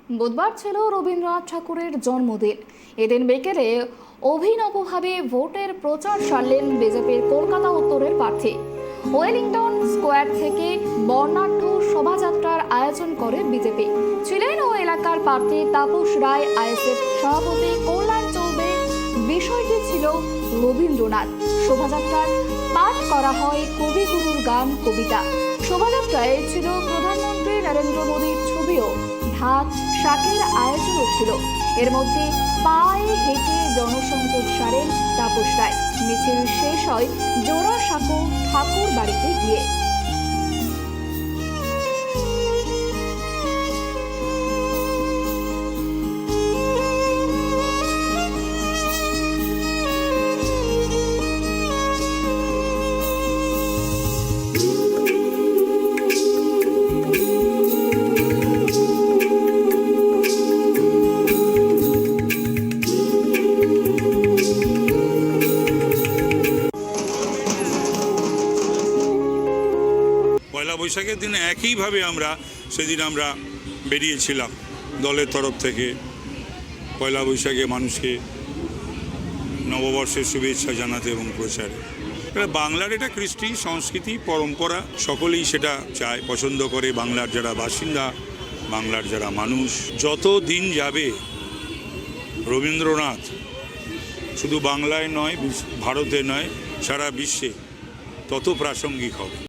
বুধবার ছিল রবীন্দ্রনাথ ঠাকুরের জন্মদিন। এদিন বিকেলে অভিনবভাবে ভোটের প্রচার সারলেন বিজেপির কলকাতা উত্তরের প্রার্থী। ওয়েলিংটন স্কোয়ার থেকে বর্ণাঢ্য শোভাযাত্রার আয়োজন করে বিজেপি। ছিলেন ও এলাকার প্রার্থী তাপস রায়, আইএসএফ সভাপতি কল্যাণ চৌবে। বিষয়টি ছিল রবীন্দ্রনাথ। শোভাযাত্রার পাঠ করা হয় কবিগুরুর গান, কবিতা। শোভাযাত্রায় ছিল প্রধানমন্ত্রী নরেন্দ্র মোদীর ছবিও। ঢাক শাকের আয়োজনও ছিল। এর মধ্যে পায়ে হেঁটে জনসংযোগ সারেন তাপস রায়। মিছিল শেষ হয় জোড়াসাঁকো ঠাকুর বাড়িতে গিয়ে। পয়লা বৈশাখের দিনে একইভাবে সেদিন আমরা বেরিয়েছিলাম দলের তরফ থেকে পয়লা বৈশাখে মানুষকে নববর্ষের শুভেচ্ছা জানাতে এবং প্রচারে। বাংলার এটা কৃষ্টি, সংস্কৃতি, পরম্পরা, সকলেই সেটা চায়, পছন্দ করে। বাংলার যারা বাসিন্দা, বাংলার যারা মানুষ, যত দিন যাবে রবীন্দ্রনাথ শুধু বাংলায় নয়, ভারতে নয়, সারা বিশ্বে তত প্রাসঙ্গিক হবে।